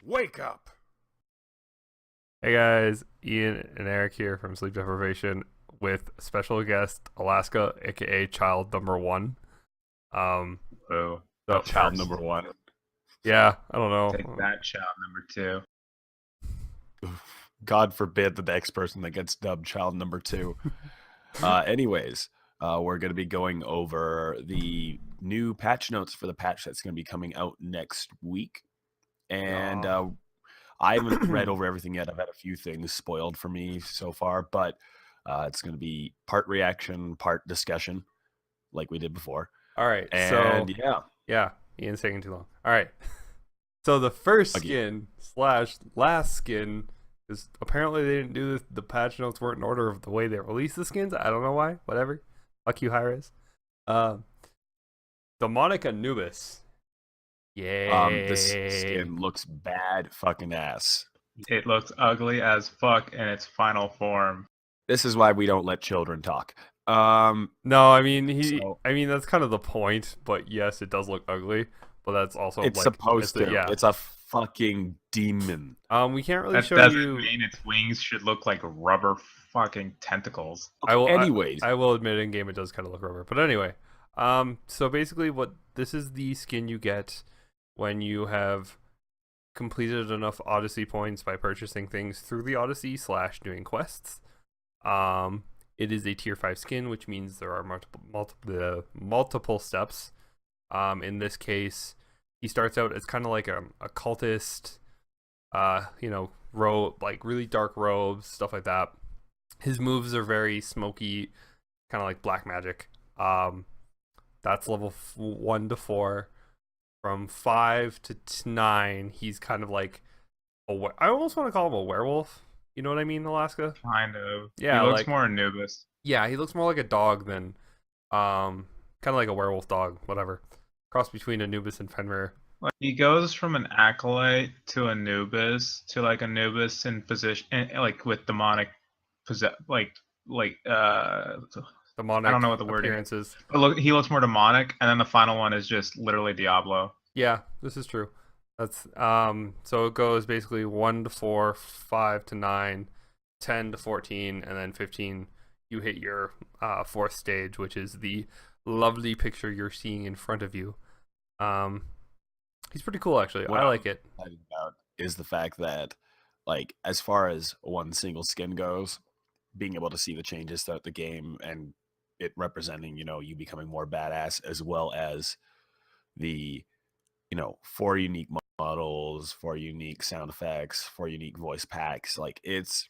Wake up! Hey guys, Ian and Eric here from Sleep Deprivation with special guest Alaska, aka Child Number One. Um, Oh, so child number one. yeah, I don't Take know. that, child number two. God forbid the next person that gets dubbed child number two. Anyways, we're going to be going over the new patch notes for the patch that's going to be coming out next week. And I haven't read over everything yet. I've had a few things spoiled for me so far, but it's going to be part reaction, part discussion, like we did before. All right, And yeah, Ian's taking too long. All right, so the first Okay. skin slash last skin is apparently they didn't do this. The patch notes weren't in order of the way they released the skins. I don't know why. Whatever. Fuck you, Hi-Rez. Demonic Anubis. Yay. This skin looks bad fucking ass. It looks ugly as fuck in its final form. This is why we don't let children talk. No, I mean So- I mean that's kind of the point, but yes, it does look ugly, but that's also It's like supposed to. yeah. It's a fucking demon. We can't really That show doesn't you. mean its wings should look like rubber fucking tentacles. I will. Anyways, I will admit in game it does kind of look rubber, but anyway. So basically, what this is the skin you get when you have completed enough Odyssey points by purchasing things through the Odyssey / doing quests. It is a tier 5 skin, which means there are multiple steps. In this case, he starts out as kind of like a cultist, robe, like really dark robes, stuff like that. His moves are very smoky, kind of like black magic. That's level 1 to 4. From 5 to 9, he's kind of like I almost want to call him a werewolf. You know what I mean, Alaska? Kind of. Yeah, He looks like- more Anubis. Yeah, he looks more like a dog than, kind of like a werewolf dog, whatever. Cross between Anubis and Fenrir. Like, he goes from an acolyte to Anubis to like Anubis in position, like with demonic, demonic Demonic I don't know what the word is. appearances. But look, he looks more demonic, and then the final one is just literally Diablo. Yeah, this is true. That's so it goes basically 1 to 4, 5 to 9, 10 to 14, and then 15 you hit your fourth stage, which is the lovely picture you're seeing in front of you. He's pretty cool actually. What I I'm like it. excited about is the fact that, like, as far as one single skin goes, being able to see the changes throughout the game and it representing, you becoming more badass, as well as the, 4 unique models, 4 unique sound effects, 4 unique voice packs. Like, it's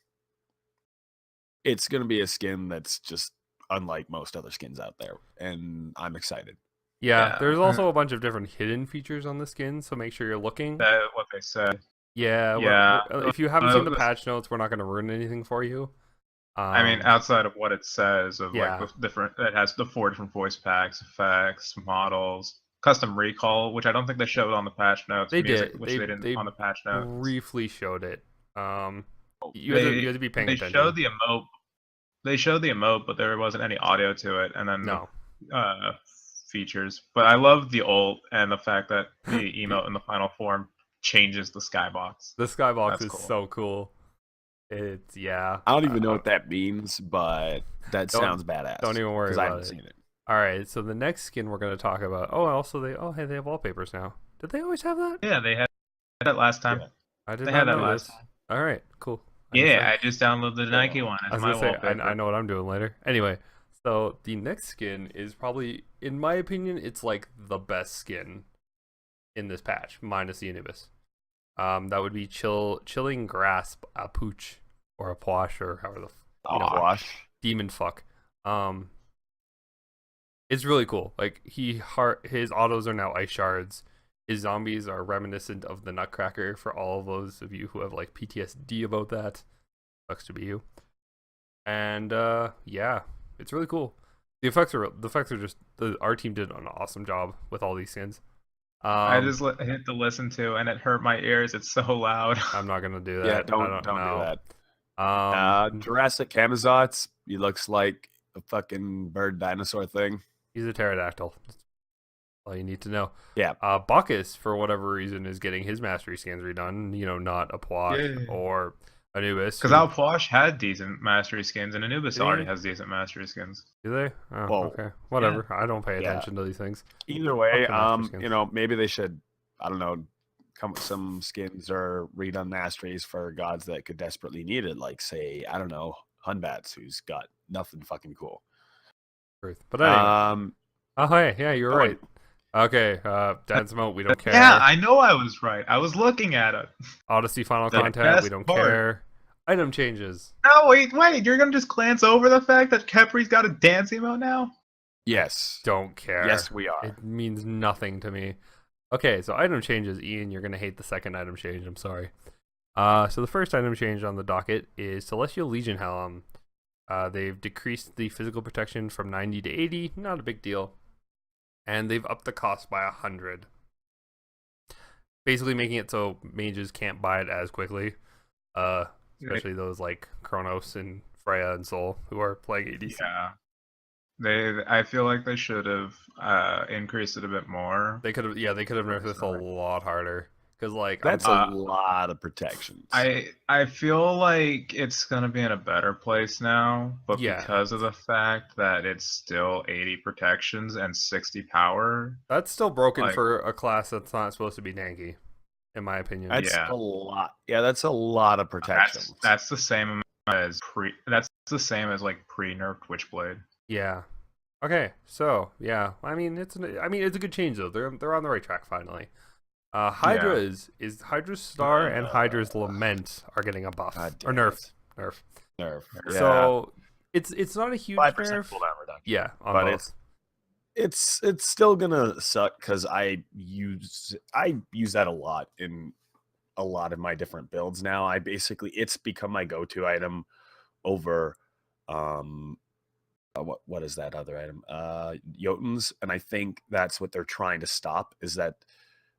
gonna be a skin that's just unlike most other skins out there, and I'm excited. Yeah, Yeah. there's also a bunch of different hidden features on the skin, so make sure you're looking. That's what they said. Yeah, Yeah. if you haven't seen the Uh, patch notes, we're not going to ruin anything for you. I mean, outside of what it says of yeah. like the different, it has the 4 different voice packs, effects, models, custom recall, which I don't think they showed on the patch notes. They music, did. which they didn't They on the patch notes. briefly showed it. You They- had to be paying They attention. showed the emote. They showed the emote, but there wasn't any audio to it, and then No. the features. But I love the ult and the fact that the emote in the final form changes the skybox. The skybox That's is cool. so cool. It's I don't even know what that means, but that Don't- sounds badass. don't even worry 'cause I about haven't it. seen it. All right, so the next skin we're going to talk about. Hey, they have wallpapers now. Did they always have that? Yeah, they had that last time. Yeah. I did They not had that know last this. time. All right, cool. Yeah, I just downloaded the Nike one I as was my gonna say, wallpaper. I know what I'm doing later. Anyway, so the next skin is probably, in my opinion, it's like the best skin in this patch, minus the Anubis. That would be Chilling Grasp, a Pooch, or a Pwash, or however the Wash. demon fuck. It's really cool. Like his autos are now ice shards. His zombies are reminiscent of the Nutcracker. For all of those of you who have like PTSD about that, sucks to be you. And yeah, it's really cool. The effects are just our team did an awesome job with all these skins. I just hit the listen to, and it hurt my ears. It's so loud. I'm not gonna do that. Yeah, I don't do know. that. Jurassic Camazotz, he looks like a fucking bird dinosaur thing. He's a pterodactyl. All you need to know. Yeah. Bacchus, for whatever reason, is getting his mastery scans redone. You know, not a Pwash Yeah. or Anubis. Because Alpwash had decent mastery skins, and Anubis Did already he? has decent mastery skins. Do they? Oh, Well, okay. Whatever. I don't pay yeah. attention to these things. Either way, Fuck the master skins. you know, maybe they should, I don't know, come with some skins or redone masteries for gods that could desperately need it, like say, I don't know, Hunbats, who's got nothing fucking cool. Truth. But anyway. Oh, hey, yeah, you're oh, right. Okay, Dan Smote, we don't care. Yeah, I know I was right. I was looking at it. Odyssey final The content, we best don't part. care. Item changes. No, wait, you're gonna just glance over the fact that Kepri's got a dance emote now? yes. Don't care. Yes, we are. It means nothing to me. Okay, so item changes. Ian, you're gonna hate the second item change. I'm sorry. So the first item change on the docket is Celestial Legion Helm. They've decreased the physical protection from 90 to 80. Not a big deal. And they've upped the cost by 100. Basically making it so mages can't buy it as quickly. Especially those like Kronos and Freya and Sol who are playing ADC. Yeah. I feel like they should have increased it a bit more. They could have nerfed this a lot harder. Because like That's a lot of protections. I feel like it's gonna be in a better place now, but Yeah. because of the fact that it's still 80 protections and 60 power, that's still broken like- for a class that's not supposed to be tanky, in my opinion. That's Yeah. a lot. Yeah, that's a lot of protections. that's the same amount as that's the same as like pre-nerfed Witchblade. Yeah. Okay. So yeah, I mean it's a good change though. They're on the right track finally. Hydra's is Hydra's Star and Hydra's Lament are getting a buff God or damn nerf. it. Nerf. So it's not a huge 5% nerf. cooldown reduction. Yeah, on But both. it's still gonna suck because I use that a lot in a lot of my different builds now. It's become my go-to item over what is that other item? Jotuns, and I think that's what they're trying to stop, is that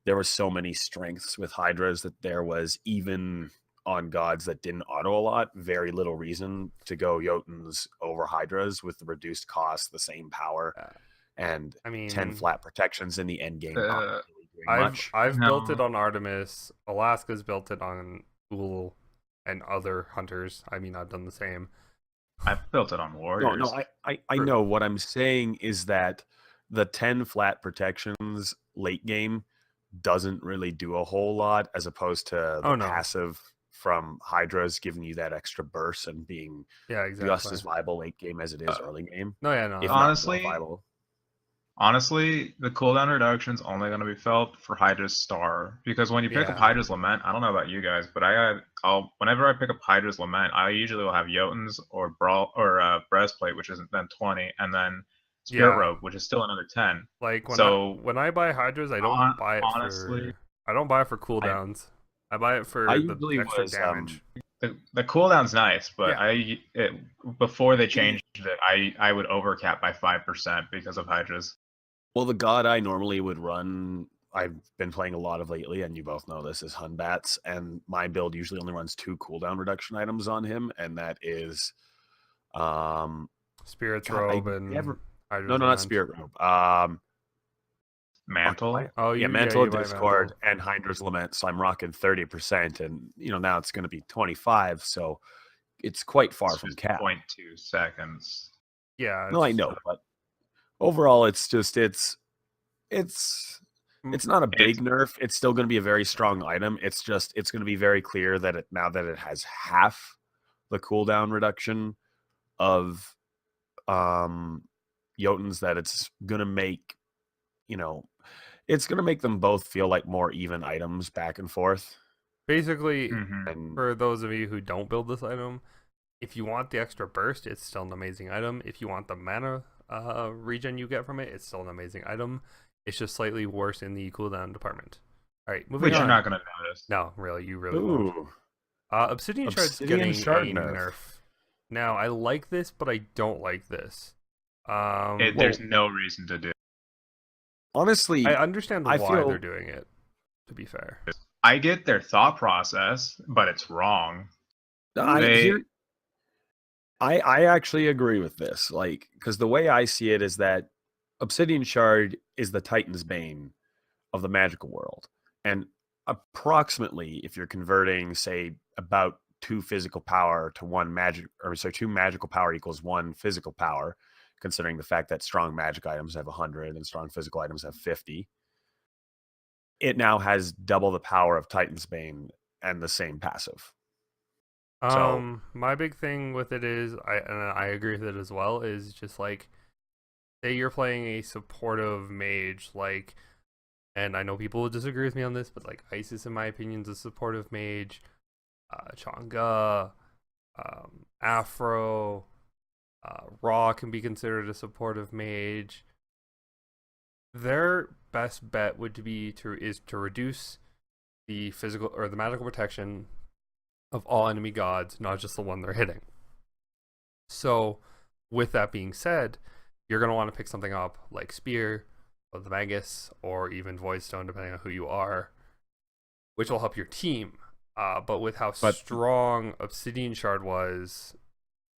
there were so many strengths with Hydras that there was, even on gods that didn't auto a lot, very little reason to go Jotuns over Hydras with the reduced cost, the same power, and 10 flat protections in the end game. Not really doing much. I've built it on Artemis. Alaska's built it on Ul and other hunters. I mean, I've done the same. I've built it on Warriors. No, I know. What I'm saying is that the 10 flat protections late game doesn't really do a whole lot, as opposed to the passive from Hydras giving you that extra burst and being just as viable late game as it is early game. Honestly, the cooldown reduction is only going to be felt for Hydra's Star, because when you pick up Hydra's Lament, I don't know about you guys, but whenever I pick up Hydra's Lament, I usually will have Jotuns or Breastplate, which is then 20, and then Spirit Robe, which is still another 10. Like when I buy Hydras, I don't buy it for cooldowns. I buy it for the extra damage. The cooldown's nice, but before they changed it, I would overcap by 5% because of Hydras. Well, the god I normally would run, I've been playing a lot of lately, and you both know this, is Hunbats, and my build usually only runs 2 cooldown reduction items on him, and that is Spirit's Robe and Hydra's not Spirit Robe. Mantle. Mantle of Discord and Hydra's Lament. So I'm rocking 30%, and now it's going to be 25. So it's quite far from cap. 0.2 seconds. Yeah. No, I know, but overall, it's just it's not a big nerf. It's still going to be a very strong item. It's going to be very clear that now that it has half the cooldown reduction of Jotuns, that it's going to make it's going to make them both feel like more even items back and forth. Basically, for those of you who don't build this item, if you want the extra burst, it's still an amazing item. If you want the mana regen you get from it, it's still an amazing item. It's just slightly worse in the cooldown department. All right, moving on. Which you're not going to notice. No, really, you really won't. Obsidian Shard's getting a nerf. Now, I like this, but I don't like this. There's no reason to do it. Honestly, I understand why they're doing it, to be fair. I get their thought process, but it's wrong. I actually agree with this, because the way I see it is that Obsidian Shard is the Titan's Bane of the magical world. And approximately, if you're converting, say, about 2 physical power to 1 magic, or sorry, 2 magical power equals 1 physical power, considering the fact that strong magic items have 100 and strong physical items have 50, it now has double the power of Titan's Bane and the same passive. So My big thing with it is, I agree with it as well, is just like, say you're playing a supportive mage, like, and I know people will disagree with me on this, but like Isis, in my opinion, is a supportive mage. Chang'e, Afro, Raw can be considered a supportive mage. Their best bet would be to reduce the physical or the magical protection of all enemy gods, not just the one they're hitting. So, with that being said, you're going to want to pick something up like Spear, or the Magus, or even Voidstone, depending on who you are, which will help your team. But with how strong Obsidian Shard was,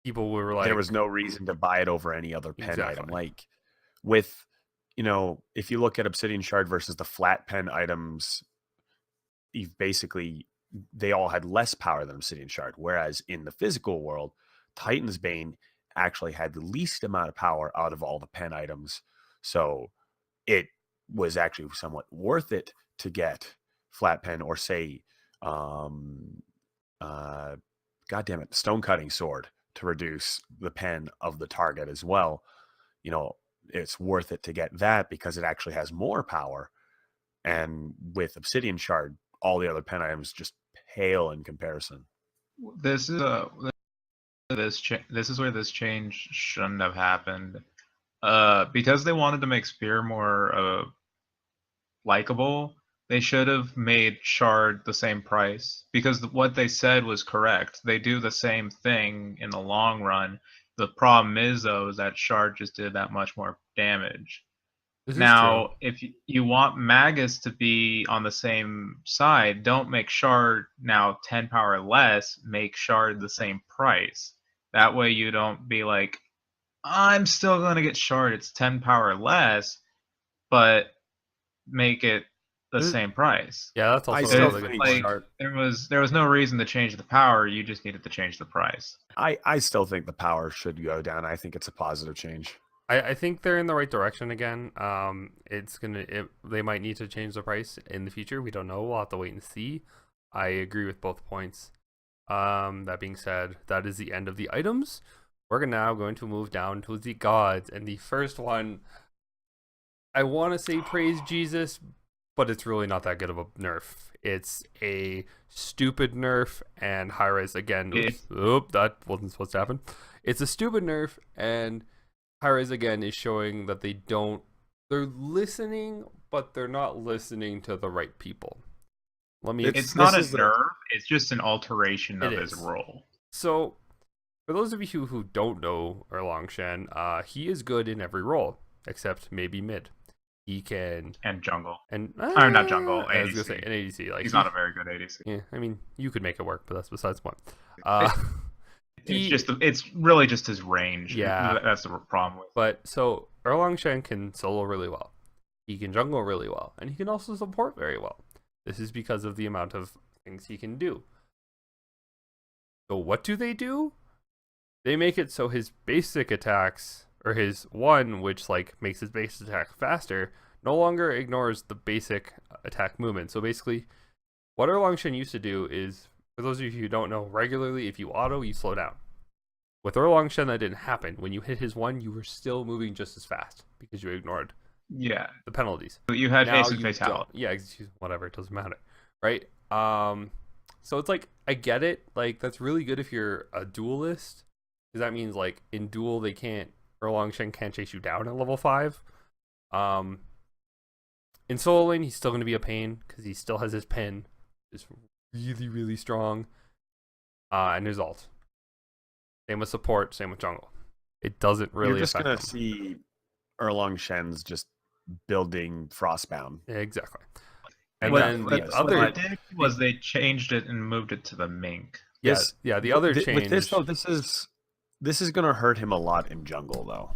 people were like, there was no reason to buy it over any other pen Exactly. item. Like with, if you look at Obsidian Shard versus the flat pen items, they all had less power than Obsidian Shard. Whereas in the physical world, Titan's Bane actually had the least amount of power out of all the pen items. So it was actually somewhat worth it to get flat pen, or say, stone cutting sword, to reduce the pen of the target as well. It's worth it to get that because it actually has more power. And with Obsidian Shard, all the other pen items just pale in comparison. This is this is where this change shouldn't have happened. Because they wanted to make Spear more likable, they should have made Shard the same price, because what they said was correct. They do the same thing in the long run. The problem is, though, is that Shard just did that much more damage. Now, if you want Magus to be on the same side, don't make Shard now 10 power less, make Shard the same price. That way you don't be like, I'm still going to get Shard, it's 10 power less, but make it the same price. Yeah, that's also I still really good think point. Shard, there was no reason to change the power, you just needed to change the price. I still think the power should go down. I think it's a positive change. I think they're in the right direction again. They might need to change the price in the future. We don't know. We'll have to wait and see. I agree with both points. That being said, that is the end of the items. We're now going to move down to the gods, and the first one, I want to say praise Jesus, but it's really not that good of a nerf. It's a stupid nerf, and Hi-Res again. That wasn't supposed to happen. It's a stupid nerf, and Hi-Res again is showing that they're listening, but they're not listening to the right people. It's not a nerf, it's just an alteration of his role. So, for those of you who don't know Erlang Shen, he is good in every role, except maybe mid. He can... And jungle. And not jungle, ADC. I was going to say, an ADC. Like, he's not a very good ADC. Yeah, I mean, you could make it work, but that's besides the point. It's really just his range. Yeah. That's the problem with. But, so, Erlang Shen can solo really well. He can jungle really well. And he can also support very well. This is because of the amount of things he can do. So what do? They make it so his basic attacks, or his one, which like makes his base attack faster, no longer ignores the basic attack movement. So basically, what Erlang Shen used to do is, for those of you who don't know, regularly if you auto, you slow down. With Erlang Shen, that didn't happen. When you hit his one, you were still moving just as fast because you ignored the penalties. But you had haste and fatality. Yeah, whatever, it doesn't matter, right? So it's like, I get it, like that's really good if you're a duelist, because that means like in duel Erlang Shen can't chase you down at level 5. In solo lane he's still going to be a pain because he still has his pin, is really really strong, and his ult. Same with support, same with jungle. It doesn't really. You're just gonna see Erlang Shen's just building Frostbound. Yeah, exactly. And then the other was they changed it and moved it to the Mink. Yes, yeah. The other change with this though, this is gonna hurt him a lot in jungle though.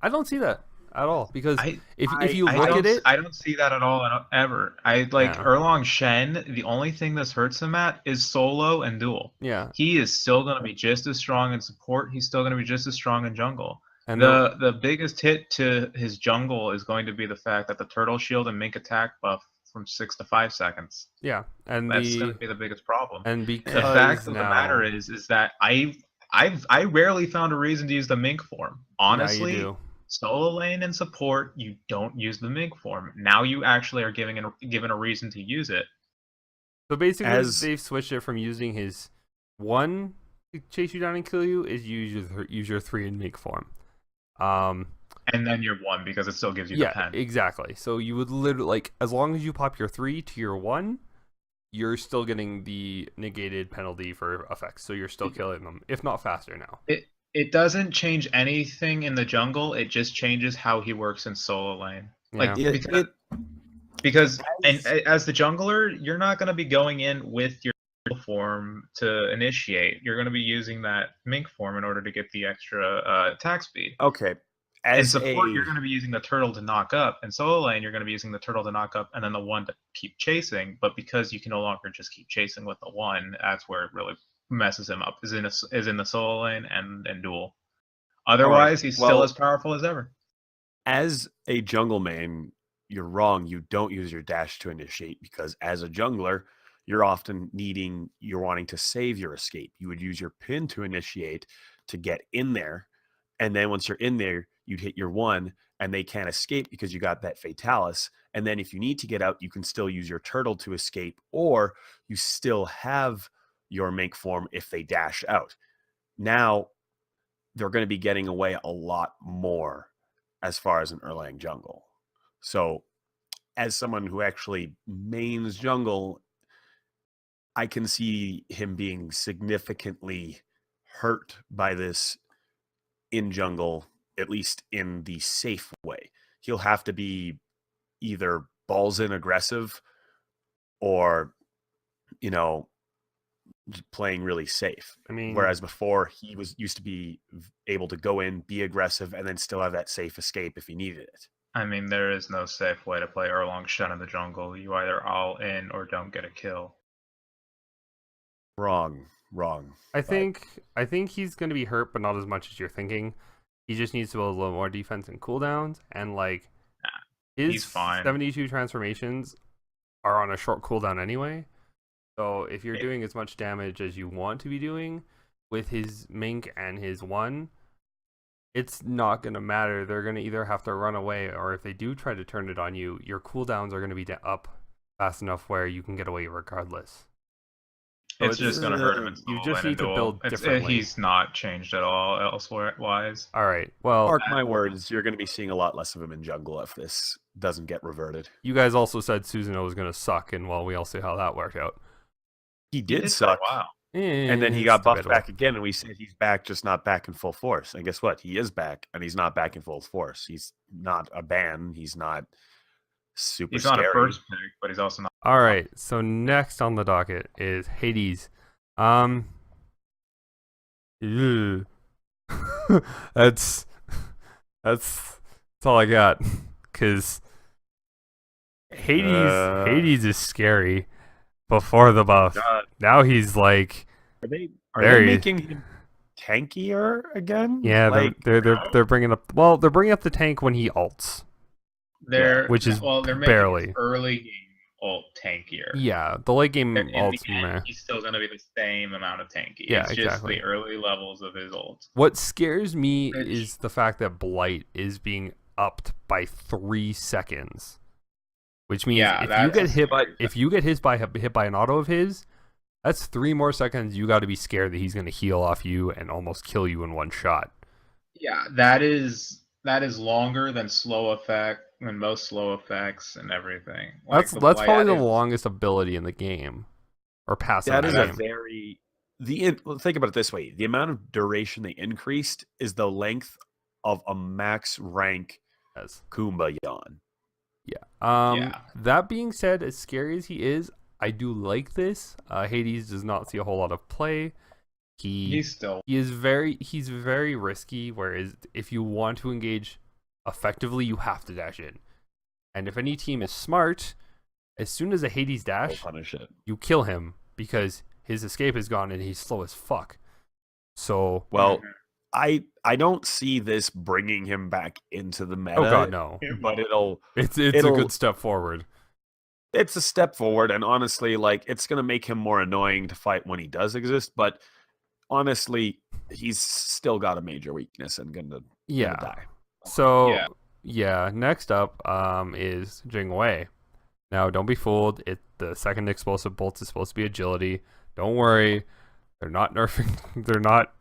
I don't see that. at all. Because I if you look at it, I don't see that at all ever. I like yeah, Erlong Shen. The only thing this hurts him at is solo and duel. yeah, He is still going to be just as strong in support. He's still going to be just as strong in jungle. and The biggest hit to his jungle is going to be the fact that the turtle shield and mink attack buff from 6 to 5 seconds. yeah, and That's going to be the biggest problem. The because fact of the now, matter is that I rarely found a reason to use the mink form. now you Honestly, do. solo lane and support, you don't use the mink form. Now you actually are given a reason to use it. So basically, As they've switched it from using his 1 to chase you down and kill you is use your 3 and make form. And then you're 1 because it still gives you Yeah, the pen. exactly. So you would literally, like, as long as you pop your 3 to your 1, you're still getting the negated penalty for effects. So you're still killing them, if not faster now. It doesn't change anything in the jungle. It just changes how he works in solo lane. Like Yeah. because as the jungler, you're not going to be going in with your form to initiate. You're going to be using that mink form in order to get the extra attack speed. okay, In as support, a you're going to be using the turtle to knock up. In solo lane, you're going to be using the turtle to knock up and then the 1 to keep chasing. But because you can no longer just keep chasing with the 1, that's where it really messes him up. Is in the solo lane and duel. Otherwise, he's still as powerful as ever. as a jungle main, you're wrong. You don't use your dash to initiate because as a jungler, you're often you're wanting to save your escape. You would use your pin to initiate to get in there. And then once you're in there, you'd hit your 1 and they can't escape because you got that fatalis. And then if you need to get out, you can still use your turtle to escape, or you still have your mink form if they dash out. Now they're going to be getting away a lot more as far as an Erlang jungle. So as someone who actually mains jungle, I can see him being significantly hurt by this in jungle, at least in the safe way. He'll have to be either balls in aggressive or, playing really safe. I mean, Whereas before he used to be able to go in, be aggressive, and then still have that safe escape if he needed it. I mean, there is no safe way to play Erlong Shen in the jungle. You either all in or don't get a kill. Wrong. I think he's going to be hurt, but not as much as you're thinking. He just needs to build a little more defense and cooldowns, and like he's fine. 72 transformations are on a short cooldown anyway. So if you're doing as much damage as you want to be doing with his mink and his 1, it's not going to matter. They're going to either have to run away, or if they do try to turn it on you, your cooldowns are going to be up fast enough where you can get away regardless. So it's just going to hurt him. You just need to build differently. He's not changed at all elsewhere-wise. All right. Well, mark my words, you're going to be seeing a lot less of him in jungle if this doesn't get reverted. You guys also said Susanoo was going to suck, and well, we all see how that worked out. He did suck. Wow. And then he got buffed back again, and we said he's back, just not back in full force. And guess what? He is back, and he's not back in full force. He's not a ban. He's not super scary. He's not a first pick, but he's also not. All right. So next on the docket is Hades. That's all I got. Cause Hades is scary before the buff. Now he's like, are they making him tankier again? Yeah, like, they're bringing up. Well, they're bringing up the tank when he ults. They're barely making early game ult tankier. Yeah, the late game ults, he's still going to be the same amount of tanky. Yeah, it's exactly. just the early levels of his ult. What scares me is the fact that Blight is being upped by 3 seconds, which means if you get hit by an auto of his, that's 3 more seconds. You got to be scared that he's going to heal off you and almost kill you in one shot. Yeah, that is longer than slow effect. And most slow effects and everything. Like that's probably the longest ability in the game, or passive. That is a think about it this way: the amount of duration they increased is the length of a max rank Kumba Yon. Yeah. That being said, as scary as he is, I do like this. Hades does not see a whole lot of play. He's very risky. Whereas if you want to engage effectively you have to dash in. And if any team is smart, as soon as a Hades They'll dash, punish it. you kill him because his escape is gone and he's slow as fuck. So, Well, I don't see this bringing him back into the meta. oh god, no. But It's it'll a good step forward. It's a step forward, and honestly, like, it's gonna make him more annoying to fight when he does exist. But honestly, he's still got a major weakness and gonna die. So next up is Jingwei. Now don't be fooled. The second explosive bolt is supposed to be agility. Don't worry. They're not nerfing they're not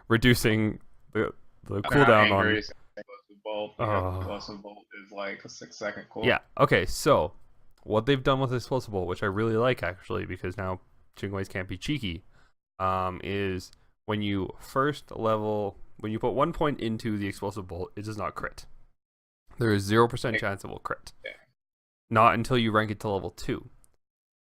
reducing the cooldown on explosive bolt. Explosive bolt is like a 6-second cooldown. Yeah. Okay, so what they've done with explosive bolt, which I really like actually, because now Jingweis can't be cheeky, is when you when you put 1 point into the explosive bolt, it does not crit. There is 0% chance it will crit. Yeah. Not until you rank it to level 2,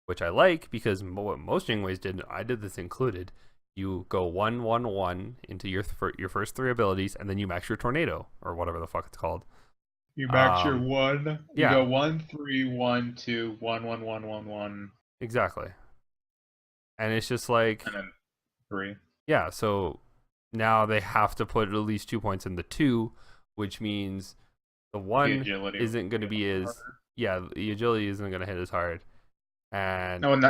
which I like because what most Jingweis did, I did this included, you go 1-1-1 into your first 3 abilities, and then you max your tornado, or whatever the fuck it's called. You max your 1. You yeah. go 1-3-1-2 1-1-1-1-1. Exactly. And it's just like, and then 3. Yeah, so now they have to put at least 2 points in the 2, which means the 1 isn't going to be as harder. Yeah, the agility isn't going to hit as hard. And it's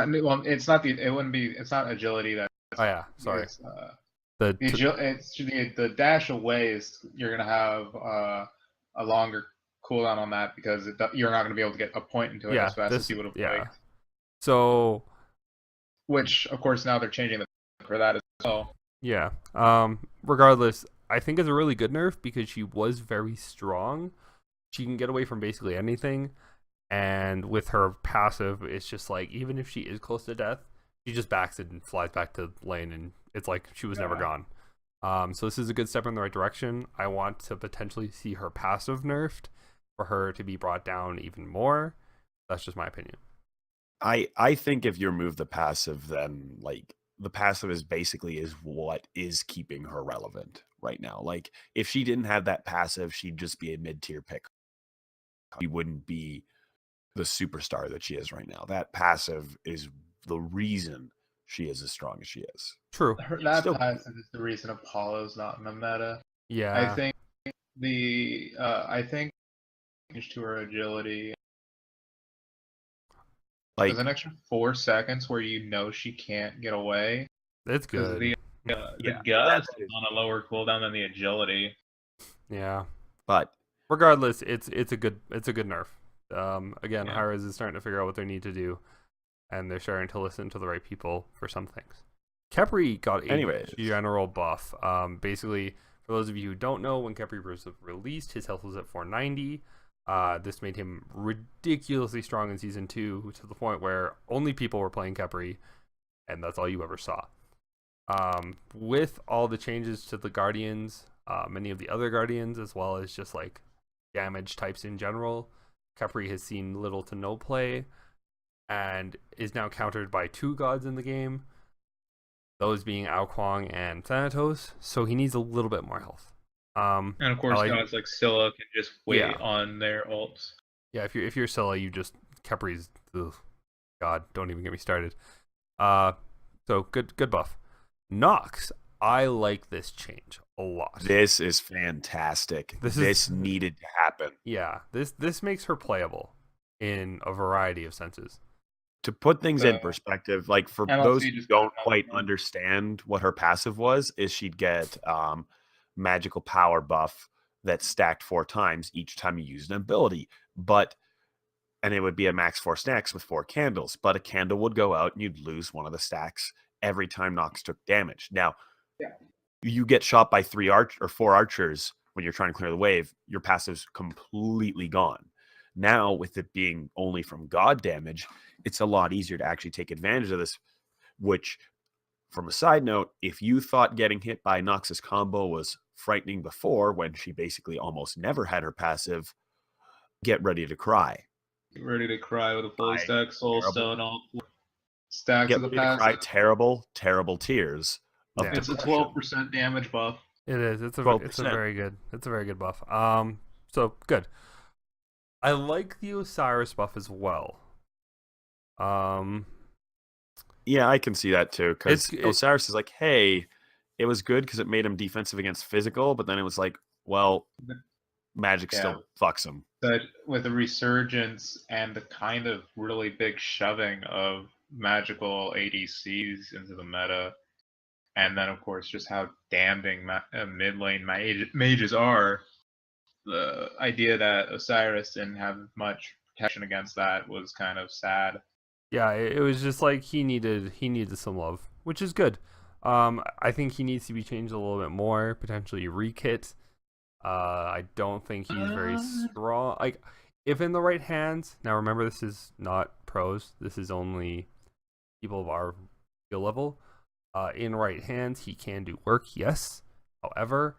not it wouldn't be. It's not agility that. Oh yeah, sorry. The dash away is you're gonna have a longer cooldown on that because you're not gonna be able to get a point into it as fast as you would have. Yeah. So, which of course now they're changing for that as well. Yeah. Regardless, I think it's a really good nerf because she was very strong. She can get away from basically anything. And with her passive, it's just like, even if she is close to death, she just backs it and flies back to lane, and it's like she was never gone. So this is a good step in the right direction. I want to potentially see her passive nerfed for her to be brought down even more. That's just my opinion. I think if you remove the passive, then like the passive is what is keeping her relevant right now. Like if she didn't have that passive, she'd just be a mid-tier pick. She wouldn't be the superstar that she is right now. That passive is the reason she is as strong as she is. True. Passive is the reason Apollo's not in the meta. Yeah. I think to her agility. Like there's an extra 4 seconds where you know she can't get away. That's good. The gust is on a lower cooldown than the agility. Yeah. But regardless, it's a good nerf. Again, Hi-Rez is starting to figure out what they need to do, and they're starting to listen to the right people for some things. Khepri got a general buff. Basically, for those of you who don't know, when Khepri was released, his health was at 490. This made him ridiculously strong in Season 2, to the point where only people were playing Khepri, and that's all you ever saw. With all the changes to the Guardians, many of the other Guardians, as well as just like damage types in general, Khepri has seen little to no play and is now countered by 2 gods in the game, those being Ao Kuang and Thanatos, so he needs a little bit more health. And of course, gods like Scylla can just wait on their ults. Yeah, if you're Scylla, you just Khepri's. Ugh, God, don't even get me started. So good buff. Nox, I like this change a lot. This is fantastic. This needed to happen. Yeah, this makes her playable in a variety of senses. To put things in perspective, like for those who don't quite understand what her passive was, is she'd get magical power buff that stacked 4 times each time you used an ability. And it would be a max 4 stacks with 4 candles, but a candle would go out and you'd lose one of the stacks every time Nox took damage. Now, you get shot by 4 archers when you're trying to clear the wave, your passive's completely gone. Now, with it being only from god damage, it's a lot easier to actually take advantage of this, which, from a side note, if you thought getting hit by Nox's combo was frightening before, when she basically almost never had her passive, get ready to cry. Get ready to cry with a fully stacked Soulstone, all stacks of the passive. Terrible tears. It's a 12% damage buff. It is. It's a very good buff. So good. I like the Osiris buff as well. Yeah, I can see that too. Because It Osiris is like, hey, it was good because it made him defensive against physical, but then it was like, well, magic Yeah. still fucks him. But with the resurgence and the kind of really big shoving of magical ADCs into the meta, and then of course just how damning mid lane mages are, the idea that Osiris didn't have much protection against that was kind of sad. Yeah, it was just like he needed some love, which is good. I think he needs to be changed a little bit more, potentially rekit. I don't think he's very strong. Like, if in the right hands. Now, remember, this is not pros. This is only people of our skill level. In right hands, he can do work. Yes. However,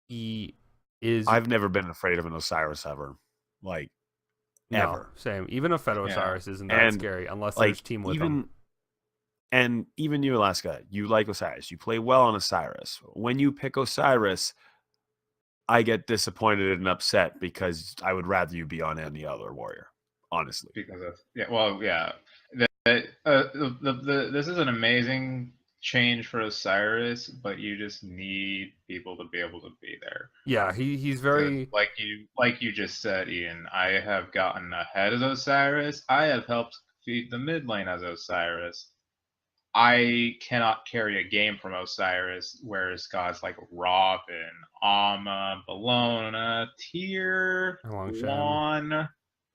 he is. I've never been afraid of an Osiris ever. Like, ever. No, same. Even a Fed Osiris isn't that And, scary unless like, there's team with even him. and even you, Alaska, you like Osiris. You play well on Osiris. When you pick Osiris, I get disappointed and upset because I would rather you be on any other warrior, honestly. Because of this is an amazing change for Osiris, but you just need people to be able to be there. Yeah, he's very like you just said, Ian. I have gotten ahead as Osiris. I have helped feed the mid lane as Osiris. I cannot carry a game from Osiris, whereas guys like Robin, Amma, Bellona, Tyr, Juan.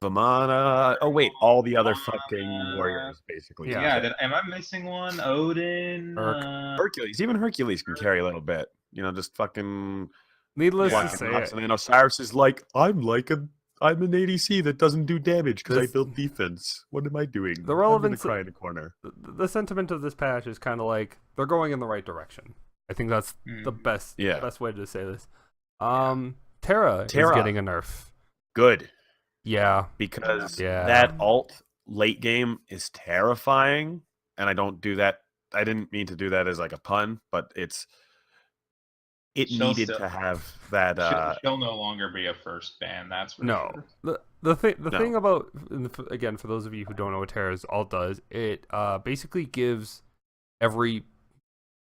Vamana. Oh wait, all the other fucking warriors basically. Yeah. Am I missing one? Odin, Hercules. Even Hercules can carry a little bit. You know, just fucking. Needless to say, and then Osiris is like, I'm an ADC that doesn't do damage because I built defense. What am I doing? The relevance, I'm gonna cry in a corner. The sentiment of this patch is kind of like they're going in the right direction. I think that's the best way to say this. Terra is getting a nerf. Good. Yeah, because that ult late game is terrifying, and I don't do that. I didn't mean to do that as like a pun, but it needed to have that. She'll no longer be a first ban. That's for sure. The thing about, again, for those of you who don't know what Terra's ult does, it basically gives every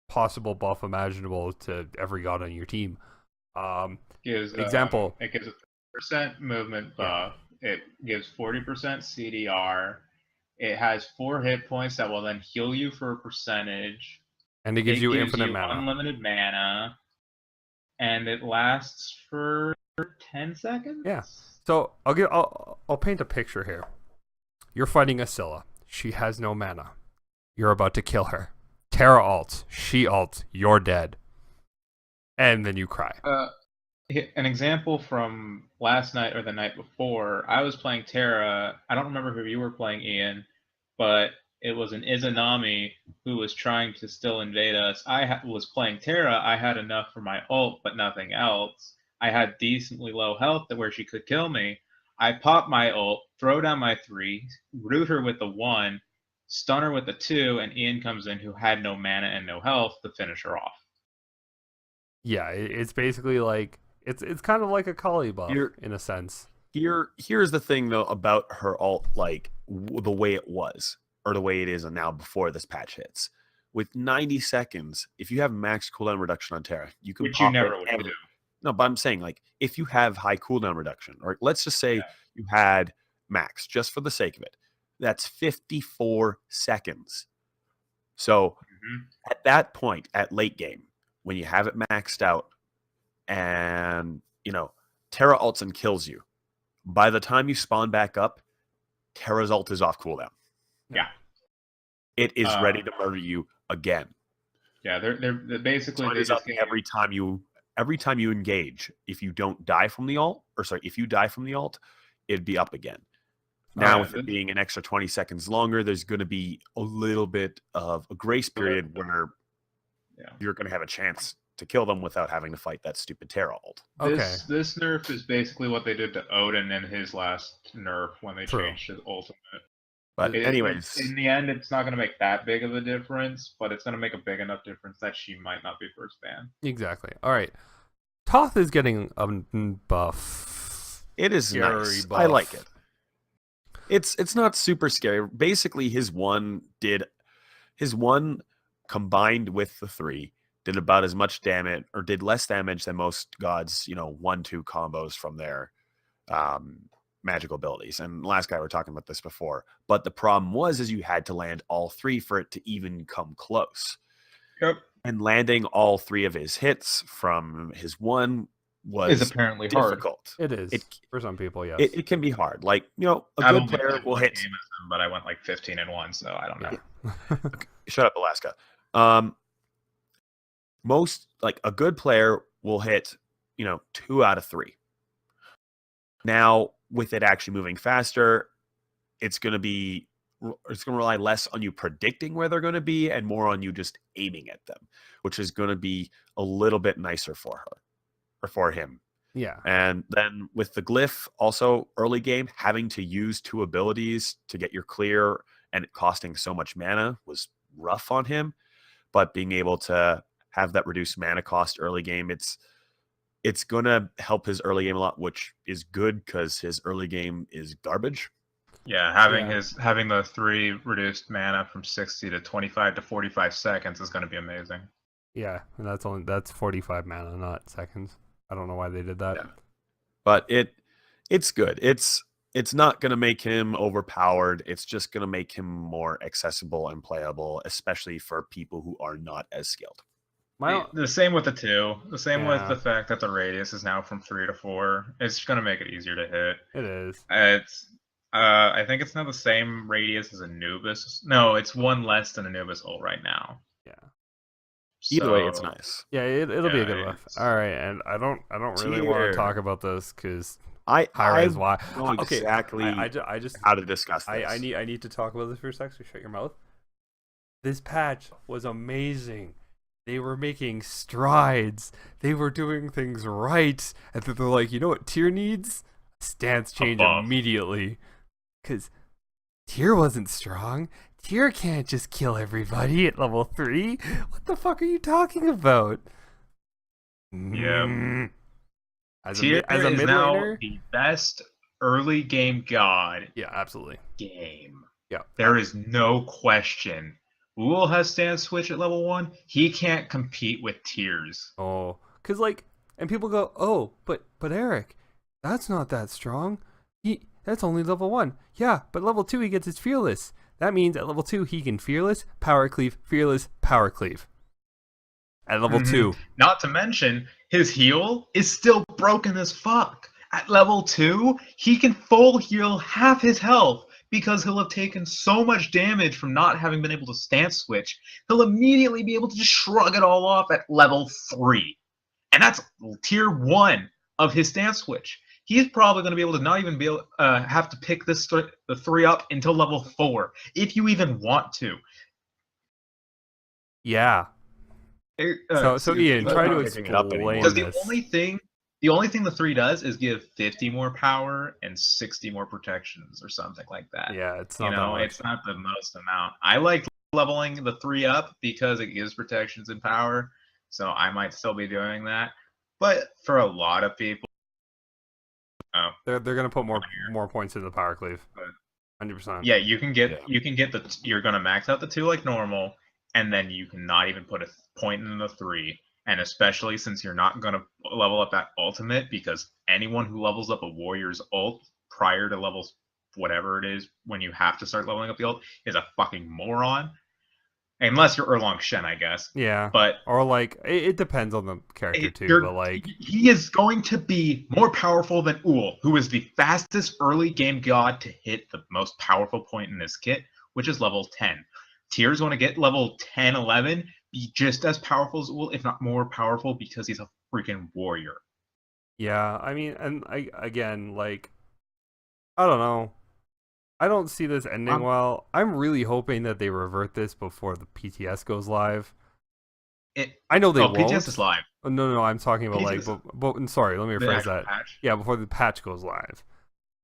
possible buff imaginable to every god on your team. Example. It gives a % movement buff. It gives 40% CDR. It has 4 hit points that will then heal you for a percentage. And it gives you infinite mana. Unlimited mana. And it lasts for 10 seconds? Yeah. So I'll paint a picture here. You're fighting Ascilla. She has no mana. You're about to kill her. Terra ults. She ults. You're dead. And then you cry. An example from last night or the night before, I was playing Terra. I don't remember who you were playing, Ian, but it was an Izanami who was trying to still invade us. I was playing Terra. I had enough for my ult, but nothing else. I had decently low health where she could kill me. I pop my ult, throw down my 3, root her with the 1, stun her with the 2, and Ian comes in who had no mana and no health to finish her off. Yeah, it's basically like it's kind of like a Kali buff in a sense. Here's the thing though about her ult, like the way it was or the way it is now before this patch hits. With 90 seconds, if you have max cooldown reduction on Terra, you can Which you never would do. No, but I'm saying like if you have high cooldown reduction, or let's just say you had max, just for the sake of it, that's 54 seconds. So at that point, at late game, when you have it maxed out, and Terra ults and kills you, by the time you spawn back up, Terra's ult is off cooldown. Yeah, it is ready to murder you again. Yeah, they're basically every time you engage. If you don't die from the ult, if you die from the ult, it'd be up again. Now, with it being an extra 20 seconds longer, there's going to be a little bit of a grace period where you're going to have a chance to kill them without having to fight that stupid Terra ult. This nerf is basically what they did to Odin in his last nerf when they changed his ultimate. But anyways, in the end, it's not going to make that big of a difference, but it's going to make a big enough difference that she might not be first ban. Exactly. All right. Toth is getting a buff. It is Scary nice. buff. I like it. It's not super scary. Basically, his one combined with the 3 did about as much damage, or did less damage than most gods, 1-2 combos from their magical abilities. And last guy, we were talking about this before. But the problem is you had to land all 3 for it to even come close. Yep. And landing all 3 of his hits from his one was Is apparently difficult. It is for some people, yes. It can be hard. Like, a I've good only player played will one hit. game with him, but I went like 15-1, so I don't know. Okay, shut up, Alaska. A good player will hit, 2 out of 3. Now, with it actually moving faster, it's going to rely less on you predicting where they're going to be and more on you just aiming at them, which is going to be a little bit nicer for her or for him. Yeah. And then with the glyph, also early game, having to use 2 abilities to get your clear and it costing so much mana was rough on him. But being able to have that reduced mana cost early game, it's going to help his early game a lot, which is good because his early game is garbage. Yeah, having the 3 reduced mana from 60 to 25 to 45 seconds is going to be amazing. Yeah, and that's 45 mana, not seconds. I don't know why they did that. Yeah. But it's good. It's not going to make him overpowered. It's just going to make him more accessible and playable, especially for people who are not as skilled. The same with the 2. The same with the fact that the radius is now from 3 to 4. It's going to make it easier to hit. It is. I think it's now the same radius as Anubis. No, it's 1 less than Anubis ult right now. Yeah. Either way, it's nice. Yeah, it'll be a good buff. All right, and I don't really want to talk about this because I why. know exactly I just how to discuss this. I need to talk about this for a sec. So shut your mouth. This patch was amazing. They were making strides. They were doing things right, and then they're like, you know what Tyr needs? Stance change immediately, because Tyr wasn't strong. Tyr can't just kill everybody at level 3. What the fuck are you talking about? Yeah. Tyr is now the best early game god. Yeah, absolutely. Game. Yeah. There is no question. Uul has stance switch at level 1. He can't compete with Tyr's. Oh, because and people go, oh, but Eric, that's not that strong. That's only level 1. Yeah, but level 2 he gets his fearless. That means at level 2 he can fearless, power cleave, fearless, power cleave. At level 2. Not to mention, his heal is still broken as fuck. At level 2, he can full heal half his health because he'll have taken so much damage from not having been able to stance switch. He'll immediately be able to just shrug it all off at level 3. And that's tier 1 of his stance switch. He's probably going to be able to not even be able have to pick the 3 up until level 4, if you even want to. Yeah. So Ian, try to explain because the only thing the 3 does is give 50 more power and 60 more protections or something like that. Yeah, it's not that much. It's not the most amount. I like leveling the 3 up because it gives protections and power, so I might still be doing that. But for a lot of people, they're gonna put more points in the power cleave. 100%. Yeah, you're gonna max out the 2 like normal, and then you cannot even put a point in the 3. And especially since you're not gonna level up that ultimate, because anyone who levels up a warrior's ult prior to levels whatever it is when you have to start leveling up the ult is a fucking moron. Unless you're Erlong Shen, I guess. Yeah. But or it depends on the character too. But he is going to be more powerful than Uul, who is the fastest early game god to hit the most powerful point in this kit, which is level 10. Tyr's going to get level 10, 11, be just as powerful as Uul, if not more powerful, because he's a freaking warrior. Yeah, I mean, and I don't know. I don't see this ending well. I'm really hoping that they revert this before the PTS goes live. I know they won't. PTS is live. No, I'm talking about but sorry, let me rephrase that. Patch? Yeah, before the patch goes live.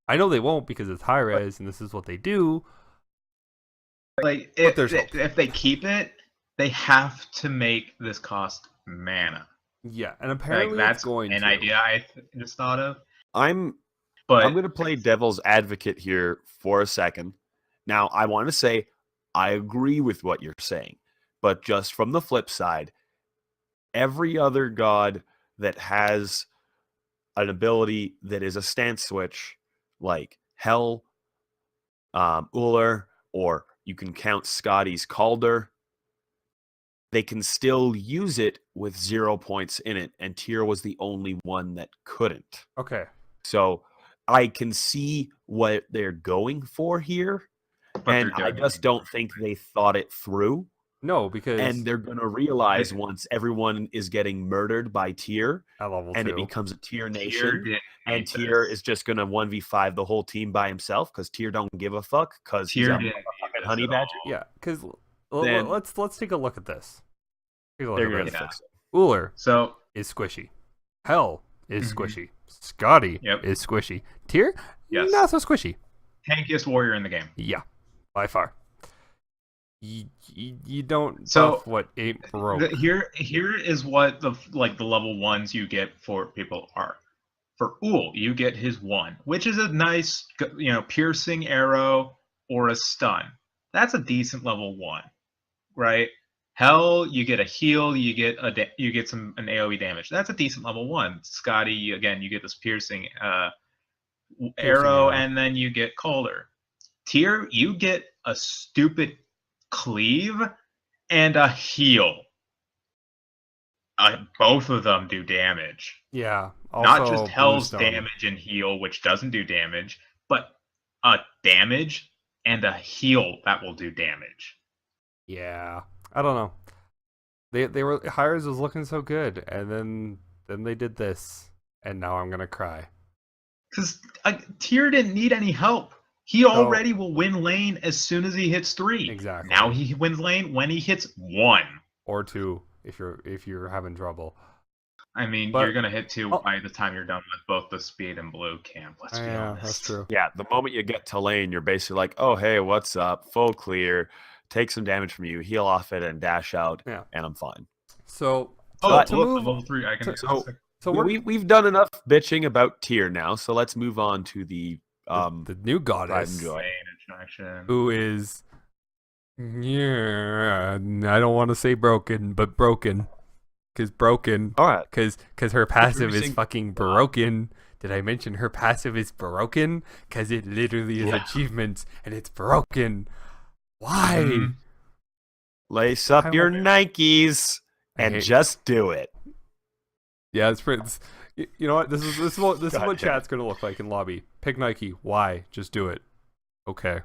I know they won't because it's high res and this is what they do. If they keep it, they have to make this cost mana. Yeah, and Like apparently that's it's going an to. idea I just thought of. I'm But going to play devil's advocate here for a second. Now, I want to say I agree with what you're saying, but just from the flip side, every other god that has an ability that is a stance switch, like Hell, Uller, or you can count Scotty's Calder, they can still use it with 0 points in it, and Tyr was the only one that couldn't. Okay. So I can see what they're going for here, and I just don't think they thought it through. No, because And they're going to realize once everyone is getting murdered by Tyr, at level and 2. it becomes a Tyr Tyr nation, didn't and need Tyr this. is just going to 1v5 the whole team by himself because Tyr don't give a fuck because he's Tyr a didn't need motherfucking this honey at badger. all. Yeah, because Then- let's take a look at this. Take a look They're at going this. to Yeah. fix it. Uller So is squishy. Hell is Mhm. squishy. Scotty Yep. is squishy. Tyr, Yes. not so squishy. tankiest warrior in the game. Yeah, by far. You don't So, buff what ain't broke. Here is what the level ones you get for people are. For Ull, you get his 1, which is a nice, piercing arrow or a stun. That's a decent level 1, right? Hell, you get a heal, you get an AoE damage. That's a decent level 1. Scotty, again, you get this piercing arrow, and then you get Calder. Tyr, you get a stupid cleave and a heal. Both of them do damage. Yeah. Also, Not just Hell's Bluestone. damage and heal, which doesn't do damage, but a damage and a heal that will do damage. Yeah. I don't know. They were Hires was looking so good, and then they did this, and now I'm gonna cry. Because Tyr didn't need any help. He already will win lane as soon as he hits 3. Exactly. Now he wins lane when he hits 1. Or 2 if you're having trouble. I mean, But- you're gonna hit 2 by the time you're done with both the speed and blue camp. Let's be Yeah, honest. that's true. Yeah, the moment you get to lane, you're basically like, oh, hey, what's up? Full clear. Take some damage from you, heal off it, and dash out, Yeah. and I'm fine. So Oh, to look, move level 3. I can. so we're We've done enough bitching about Tyr now, so let's move on to the the new Pride goddess and Joy. Main attraction. who is I don't want to say broken, but broken. Cause broken. All right. Cause her passive is Introducing- fucking broken. Did I mention her passive is broken? Cause it literally is Yeah. achievements and it's broken. Why? Mhm. Lace up I your wonder- Nikes I and hate- just do it. Yeah, it's pretty. You know what? This is what God damn chat's gonna look like in lobby. Pick Nike. Why? Just do it. Okay,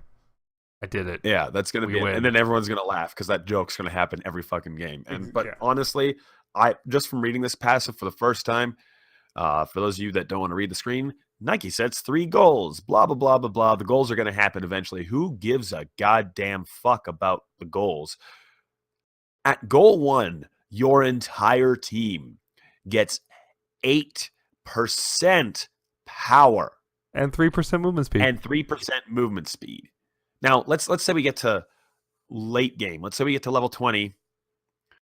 I did it. Yeah, that's gonna We be it. win. And then everyone's gonna laugh because that joke's gonna happen every fucking game. But Yeah. honestly, I just from reading this passive for the first time, for those of you that don't want to read the screen, Nike sets 3 goals. Blah blah blah blah blah. The goals are gonna happen eventually. Who gives a goddamn fuck about the goals? At goal 1, your entire team gets 8% power And 3% movement speed. and 3% movement speed. Now, let's say we get to late game. Let's say we get to level 20.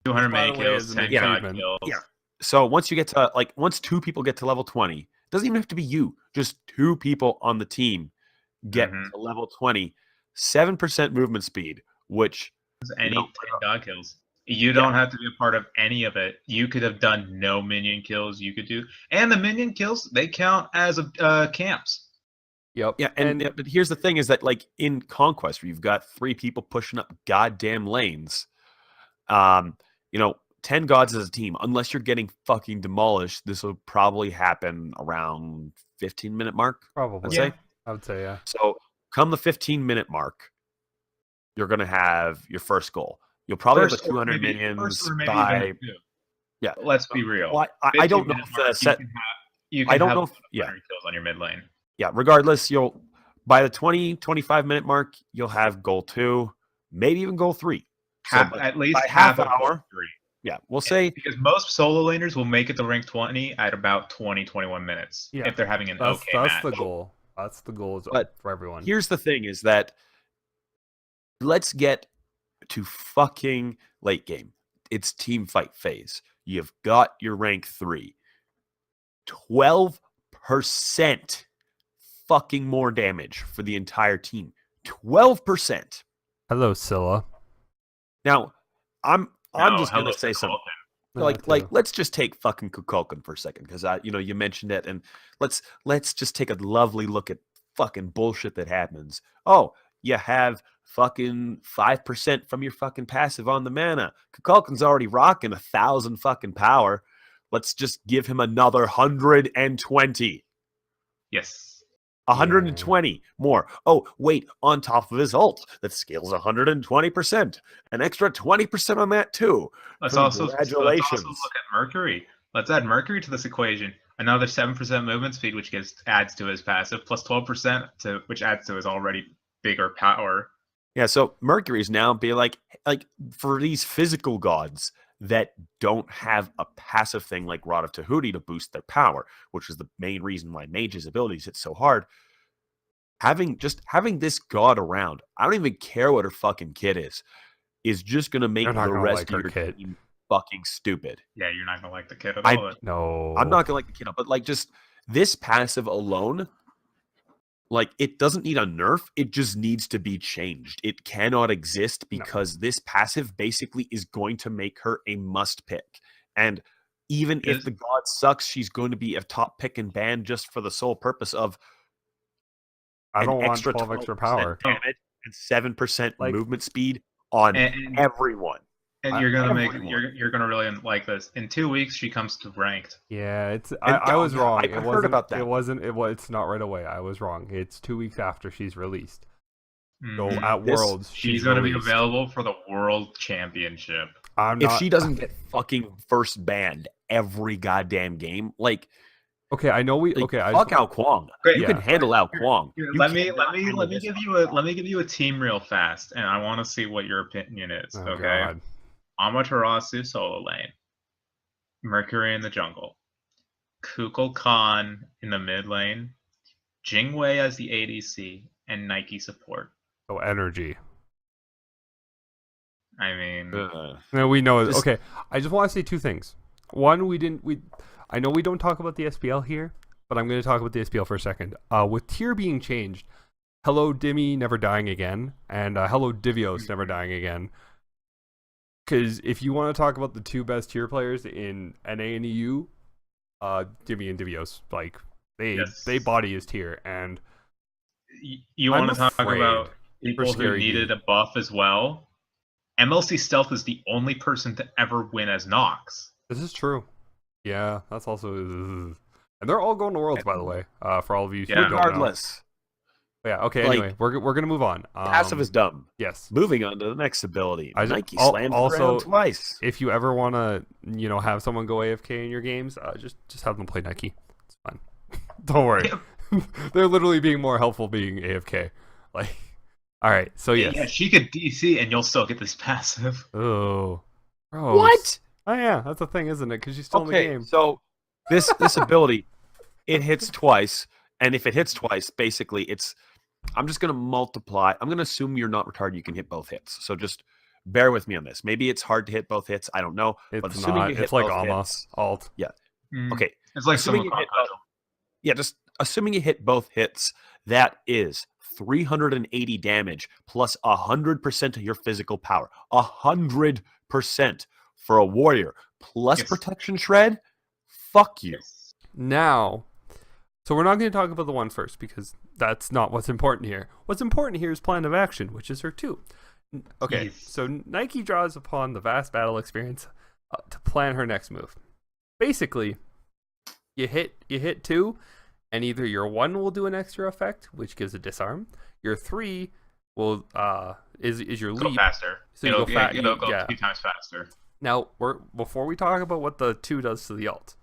200 By the main way, kills, is an 10 god achievement. kills. Yeah. So once you get to once 2 people get to level 20, it doesn't even have to be you. Just 2 people on the team get Mhm. to level 20, 7% movement speed, which Any know, 10 god kills. You don't have to be a part of any of it. You could have done no minion kills. You could do, and the minion kills they count as camps. Yep. yeah, and but here's the thing is that like in Conquest where you've got 3 people pushing up goddamn lanes, 10 gods as a team, unless you're getting fucking demolished, this will probably happen around 15-minute mark. Probably. I'd say. I would say, yeah. So come the 15-minute mark, you're gonna have your first goal. You'll probably have the 200 minions by. Yeah. Let's be real. Well, I don't know if the set. You can I don't have know if 100 kills on your mid lane. Yeah. Regardless, you'll by the 25-minute mark, you'll have goal 2, maybe even goal 3. So At least by half half of goal hour. 3. Yeah, we'll say Because most solo laners will make it to rank 20 at about 21 minutes Yeah. if they're having an That's okay match. the goal. That's the goal But for everyone. here's the thing: is that let's get to fucking late game. It's team fight phase. you've got your rank 3. 12% fucking more damage for the entire team. 12%. Hello, Scylla. Now, I'm No, just gonna hello, say something. That Like too. let's just take fucking Kukulkan for a second, because you mentioned it, and let's just take a lovely look at fucking bullshit that happens. Oh, you have fucking 5% from your fucking passive on the mana. Kukulkan's already rocking 1,000 fucking power. Let's just give him another 120. Yes. 120 more. Oh, wait, on top of his ult that scales 120%. An extra 20% on that too. Let's also Congratulations. look at Mercury. Let's add Mercury to this equation. Another 7% movement speed, which adds to his passive, plus 12% which adds to his already bigger power. Yeah, so Mercury's now be like for these physical gods that don't have a passive thing like Rod of Tahuti to boost their power, which is the main reason why Mage's abilities hit so hard. Having this god around, I don't even care what her fucking kid is just gonna make You're not the gonna rest like of her your kid. team fucking stupid. Yeah, you're not gonna like the kid at I- all. No. I'm not gonna like the kid, but like just this passive alone, like it doesn't need a nerf, it just needs to be changed. It cannot exist because this passive basically is going to make her a must pick. And even if the god sucks, she's going to be a top pick and ban just for the sole purpose of I don't an want extra 12 extra 12% power. damage and 7% Like- movement speed on And everyone. you're gonna everyone. you're gonna really like this. In 2 weeks, she comes to ranked. Yeah, it's And I was yeah, wrong. I It heard wasn't about that. It's not right away. I was wrong. It's 2 weeks after she's released. So Mhm. at This- Worlds, She's gonna be released. available for the World Championship. I'm If not, she doesn't get fucking first banned every goddamn game, like okay, I know we Like, okay. fuck Ao Kwong. Great. You can Yeah. handle Ao Kwong. Here, You let me cannot handle this. give you a team real fast, and I want to see what your opinion is. Oh, Okay, God. Amaterasu solo lane, Mercury in the jungle, Kukul Khan in the mid lane, Jingwei as the ADC, and Nike support. Oh, energy. I mean, No, we know. Just- Okay, I just want to say two things. One, I know we don't talk about the SPL here, but I'm going to talk about the SPL for a second. With tier being changed, hello Dimmy never dying again, and hello Divios never dying again. Because if you want to talk about the two best tier players in NA and EU, Dimmy and Divios, like they body his tier, and you I'm want to talk afraid about people who Scary needed D. a buff as well? MLC Stealth is the only person to ever win as Nox. this is true. Yeah, that's also, and they're all going to Worlds, by the way. For all of you who don't know. Regardless, But yeah. Okay. like, anyway, we're gonna move on. passive is dumb. Yes. Moving on to the next ability. I just- Nike al- slams also- around twice. If you ever want to, have someone go AFK in your games, just have them play Nike. It's fine. Don't worry. They're literally being more helpful being AFK. Like, all right. So yes. Yeah, she could DC and you'll still get this passive. Oh. Gross. What? Oh yeah, that's the thing, isn't it? Because she's still in the game. So this ability, it hits twice, and if it hits twice, basically I'm just gonna multiply. I'm gonna assume you're not retarded. You can hit both hits. So just bear with me on this. Maybe it's hard to hit both hits. I don't know. But It's assuming not. you hit It's like both Alma hits, alt. okay. It's like Assuming someone you hit both, just assuming you hit both hits, that is 380 damage plus 100% of your physical power. 100% for a warrior plus Yes. protection shred. Fuck you. Now, so we're not going to talk about the one first because that's not what's important here. What's important here is plan of action, which is her 2. Okay, Yes. so Nike draws upon the vast battle experience to plan her next move. Basically, you hit 2, and either your 1 will do an extra effect, which gives a disarm. Your 3 will is your Go leap. faster. So you it'll go fa- it'll go yeah. 2 times faster. Now, before we talk about what the 2 does to the ult,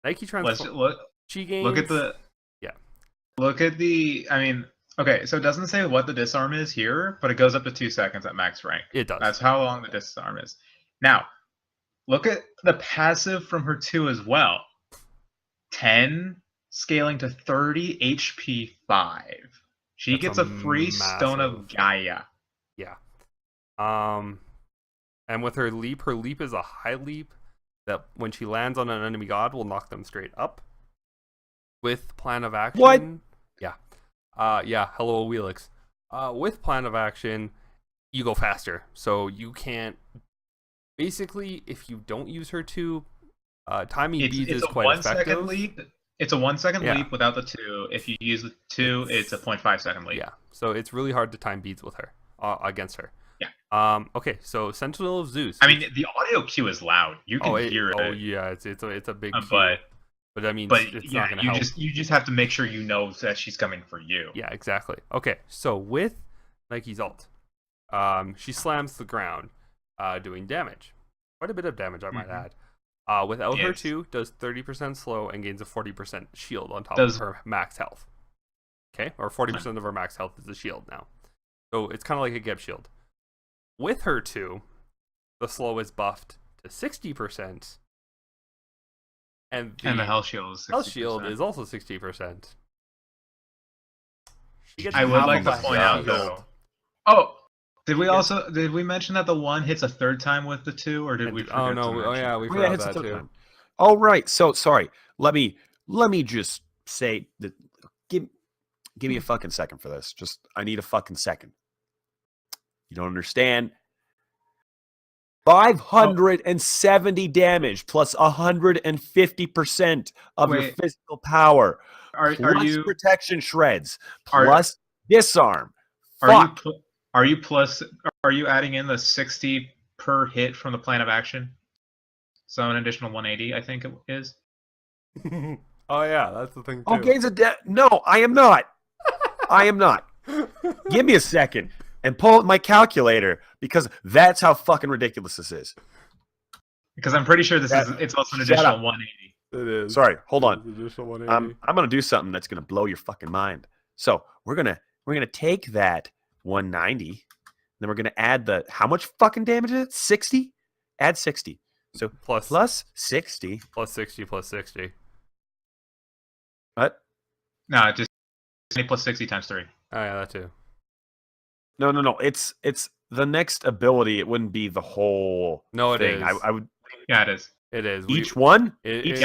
Nike Let's transform. look. She gains. Look at the. Yeah. Look at the. I mean, okay. So it doesn't say what the disarm is here, but it goes up to 2 seconds at max rank. It does. That's how long the disarm is. Now, look at the passive from her 2 as well. 10 scaling to 30 HP 5. She That's gets a a free Stone of massive- Gaia. Yeah. And with her leap is a high leap. that when she lands on an enemy god will knock them straight up. With plan of action, What? Yeah, Hello, Wheelix. With plan of action, you go faster, so you can't. Basically, if you don't use her 2, timing beads is quite effective. 1 second leap. It's a 1 second Yeah. leap without the 2. If you use the 2, it's a 0.5 second leap. Yeah, so it's really hard to time beads with her against her. Yeah. Okay, so Sentinel of Zeus. I mean, the audio cue is loud. You can hear it. Oh yeah, it's a big cue. But I mean, it's yeah, not gonna help. You just have to make sure you know that she's coming for you. Yeah, exactly. Okay, so with Nike's ult, she slams the ground, doing damage. Quite a bit of damage, I might add. Without her 2, does 30% slow and gains a 40% shield on top of her max health. Okay, or 40% of her max health is the shield now. So it's kind of like a Geb shield. With her 2, the slow is buffed to 60%. And the health shield is 60%. Health shield is also 60%. I would like to point out though. Oh, did we mention that the 1 hits a 3rd time with the 2, or did we forget to mention? Oh yeah, we forgot that too. Time. Oh right. So sorry. Let me just say that. Give me a fucking second for this. I need a fucking second. You don't understand. 570 damage plus 150% of your physical power. Are you protection shreds plus disarm? Are you adding in the 60 per hit from the plan of action? So an additional 180, I think it is. Oh yeah, that's the thing too. Okay, no, I am not. I am not. Give me a second and pull up my calculator, because that's how fucking ridiculous this is. Because I'm pretty sure it's also an additional 180. It is. Sorry, hold on. Additional 180. I'm gonna do something that's gonna blow your fucking mind. So we're gonna take that 190, then we're gonna add how much fucking damage is it? 60? Add 60. So plus 60. Plus 60 plus 60. What? No, just 20 plus 60 times 3. Oh yeah, that too. No. It's the next ability. It wouldn't be the whole thing. It is. I would. Yeah, it is. It is. Each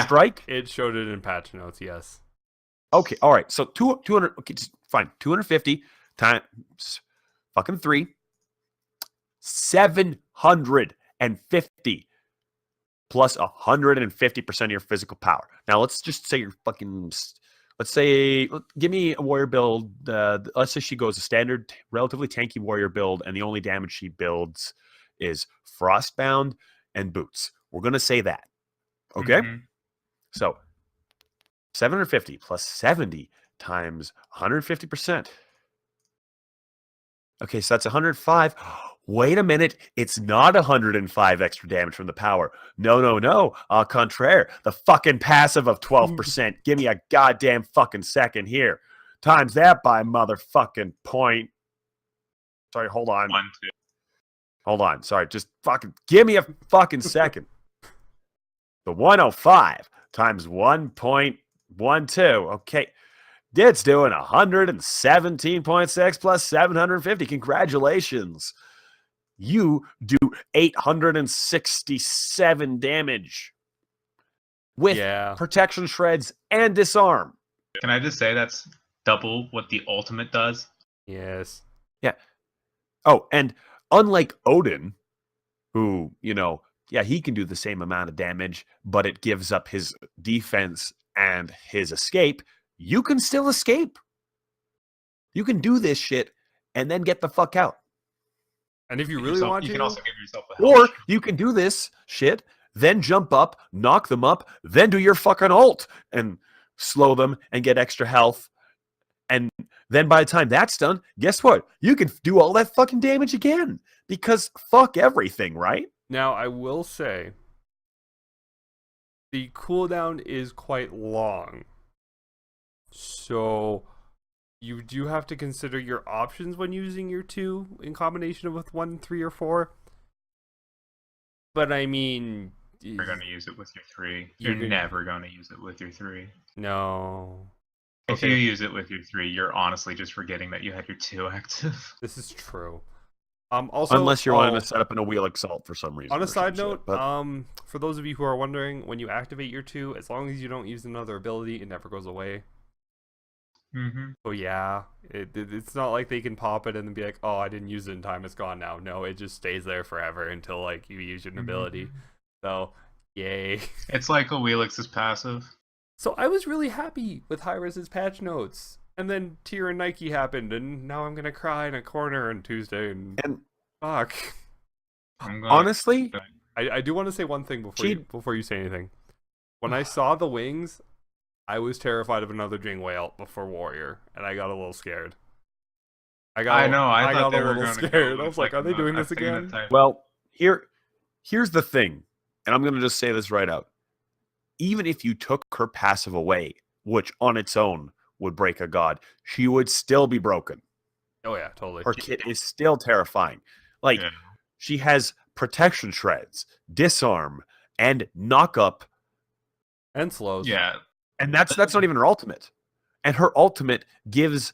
strike? It showed it in patch notes, yes. Okay, all right. So 200, okay, fine. 250 times fucking 3. 750 plus 150% of your physical power. Now let's just say you're fucking. Let's say, give me a warrior build. Let's say she goes a standard, relatively tanky warrior build, and the only damage she builds is Frostbound and Boots. We're going to say that. Okay? Mm-hmm. So, 750 plus 70 times 150%. Okay, so that's 105. Wait a minute. It's not 105 extra damage from the power. No. Au contraire. The fucking passive of 12%. Give me a goddamn fucking second here. Times that by motherfucking point. Sorry, hold on. 1, 2. Hold on. Sorry, just fucking give me a fucking second. The 105 times 1.12. Okay. It's doing 117.6 plus 750. Congratulations. You do 867 damage with protection shreds and disarm. Can I just say that's double what the ultimate does? Yes. Yeah. Oh, and unlike Odin, who, he can do the same amount of damage, but it gives up his defense and his escape, you can still escape. You can do this shit and then get the fuck out. And if you really want to, you can also give yourself a or you can do this shit, then jump up, knock them up, then do your fucking ult and slow them and get extra health. And then by the time that's done, guess what? You can do all that fucking damage again, because fuck everything, right? Now, I will say the cooldown is quite long. So you do have to consider your options when using your 2 in combination with 1, 3, or 4. But I mean, you're going to use it with your 3. You're never going to use it with your 3. No. If you use it with your 3, you're honestly just forgetting that you had your 2 active. This is true. Also, Unless you're wanting to set up an Awelic Salt for some reason. on a or some side shit, note, but for those of you who are wondering, when you activate your 2, as long as you don't use another ability, it never goes away. Mm-hmm. So yeah, it's not like they can pop it and then be like, oh, I didn't use it in time, it's gone now. No, it just stays there forever until like you use an ability. So, yay. It's like Awelix's passive. So I was really happy with Hi-Rez's patch notes. And then Tyr and Nike happened, and now I'm gonna cry in a corner on Tuesday and fuck. Honestly, I do want to say one thing before you say anything. When I saw the wings, I was terrified of another Jing Whale before Warrior, and I got a little scared. I got a little scared. I was like, are they doing this again? Well, here's the thing, and I'm gonna just say this right out. Even if you took her passive away, which on its own would break a god, she would still be broken. Oh yeah, totally. Her kit is still terrifying. Like, she has protection shreds, disarm, and knock up. And slows. Yeah. And that's not even her ultimate. And her ultimate gives,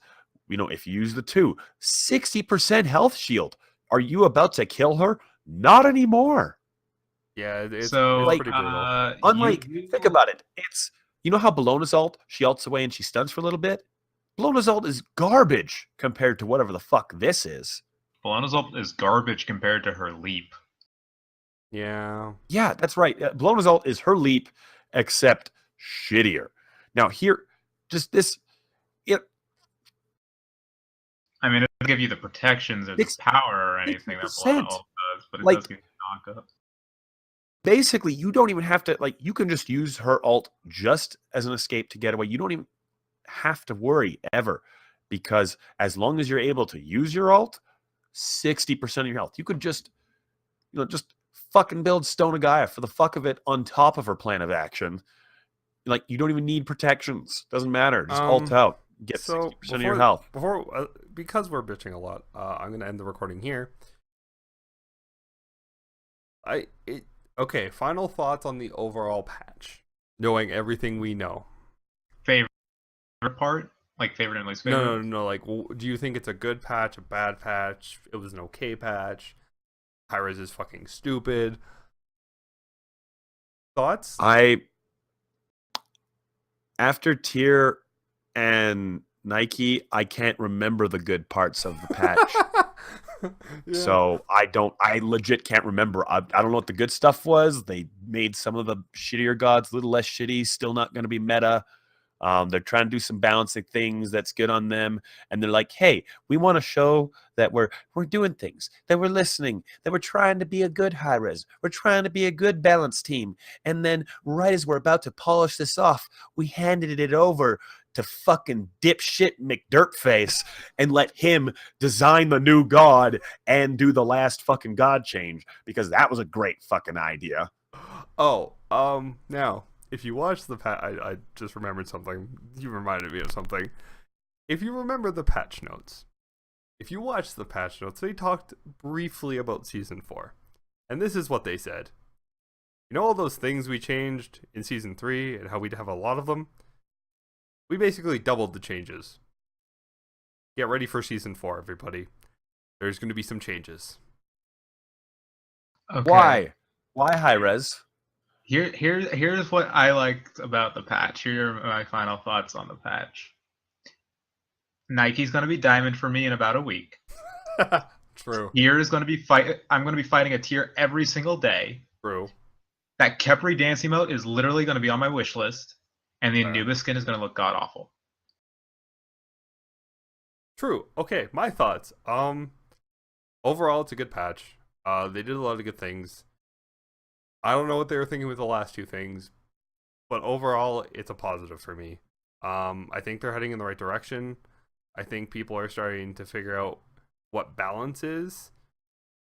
if you use the 2, 60% health shield. Are you about to kill her? Not anymore. Yeah, it's like, pretty brutal. Unlike, think about it. It's, how Bellona's ult, she ults away and she stuns for a little bit? Bellona's ult is garbage compared to whatever the fuck this is. Bellona's ult is garbage compared to her leap. Yeah. Yeah, that's right. Bellona's ult is her leap, except shittier. Now here, just this, I mean, it doesn't give you the protections or the power or anything that Bellona ult does, but it does give you knockup. Basically, you don't even have to, you can just use her ult just as an escape to get away. You don't even have to worry ever, because as long as you're able to use your ult, 60% of your health. You could just, just fucking build Stone of Gaia for the fuck of it on top of her plan of action. You don't even need protections. Doesn't matter. Just ult out. Get 60% of your health. Because we're bitching a lot, I'm going to end the recording here. Okay, final thoughts on the overall patch, knowing everything we know. Favorite part? Like favorite and least favorite? No. Like, do you think it's a good patch, a bad patch? It was an okay patch. Hi-Rez is fucking stupid. Thoughts? After Tyr and Nike, I can't remember the good parts of the patch. Yeah. So I legit can't remember. I don't know what the good stuff was. They made some of the shittier gods a little less shitty, still not going to be meta. They're trying to do some balancing things that's good on them. And they're like, hey, we want to show that we're doing things, that we're listening, that we're trying to be a good Hi-Rez. We're trying to be a good balanced team. And then right as we're about to polish this off, we handed it over to fucking dipshit McDirtface and let him design the new god and do the last fucking god change, because that was a great fucking idea. Now, if you watch the patch, I just remembered something. You reminded me of something. If you remember the patch notes, if you watch the patch notes, they talked briefly about Season 4. And this is what they said. You know all those things we changed in Season 3 and how we'd have a lot of them? We basically doubled the changes. Get ready for Season 4, everybody. There's going to be some changes. Okay. Why Hi-Rez? Here's what I liked about the patch. Here are my final thoughts on the patch. Nike's going to be diamond for me in about a week. True. Tyr is going to be I'm going to be fighting a Tyr every single day. True. That Kepri dance emote is literally going to be on my wish list, and the Anubis skin is going to look god awful. True. Okay, my thoughts. Overall, it's a good patch. They did a lot of good things. I don't know what they were thinking with the last 2 things, but overall, it's a positive for me. I think they're heading in the right direction. I think people are starting to figure out what balance is,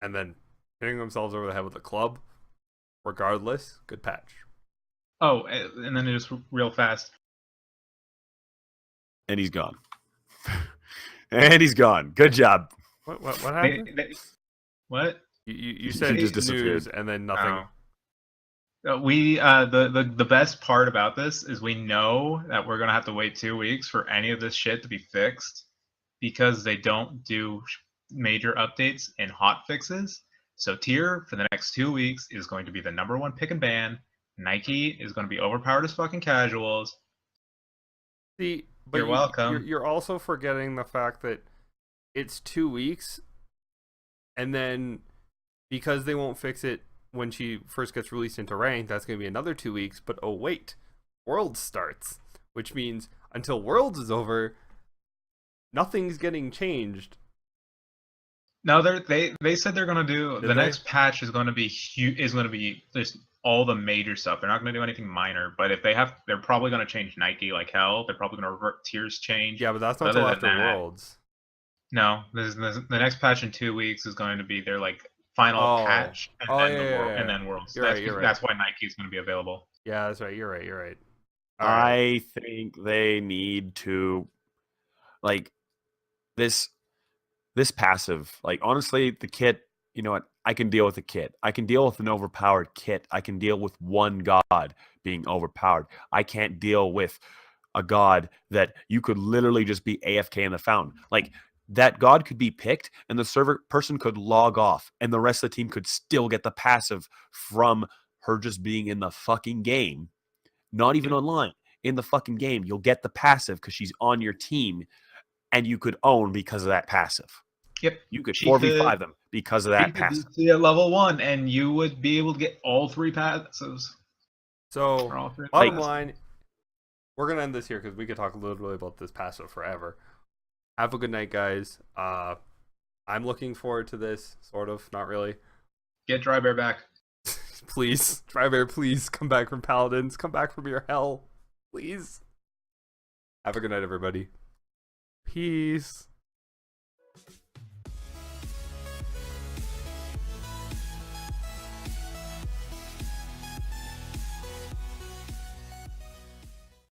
and then hitting themselves over the head with a club. Regardless, good patch. Oh, and then just real fast. And he's gone. And he's gone. Good job. What happened? What? You said he just disappeared, news and then nothing. The best part about this is we know that we're gonna have to wait 2 weeks for any of this shit to be fixed, because they don't do major updates and hot fixes. So tier for the next 2 weeks is going to be the #1 pick and ban. Nike is going to be overpowered as fucking casuals. See, but You're welcome. you're also forgetting the fact that it's 2 weeks, and then because they won't fix it when she first gets released into rank, that's going to be another 2 weeks. But oh wait, Worlds starts, which means until Worlds is over, nothing's getting changed. No, they said they're gonna do Did the they? next patch is gonna be huge. Is gonna be just all the major stuff. They're not gonna do anything minor. But if they have, they're probably gonna change Nike like hell. They're probably gonna revert tiers change. Yeah, but that's But not other till than after that, Worlds. no. The next patch in 2 weeks is going to be their like final Oh. patch, and Oh then yeah, the yeah, world, yeah. and then Worlds. You're right. You're right. That's why Nike is gonna be available. Yeah, that's right. You're right. You're right. All right. I think they need to like this passive. Like honestly, the kit, you know what? I can deal with a kit. I can deal with an overpowered kit. I can deal with one god being overpowered. I can't deal with a god that you could literally just be AFK in the fountain. Like that god could be picked and the server person could log off and the rest of the team could still get the passive from her just being in the fucking game. Not even online. In the fucking game, you'll get the passive because she's on your team and you could own because of that passive. Yep. You could She 4v5 could them because of that beat the passive. DC at level 1, and you would be able to get all 3 passives. So, Or all 3 bottom passives. line, we're gonna end this here because we could talk literally about this passive forever. Have a good night, guys. I'm looking forward to this, sort of, not really. Get Dry Bear back. Please, Drybear, please come back from Paladins. Come back from your hell, please. Have a good night, everybody. Peace.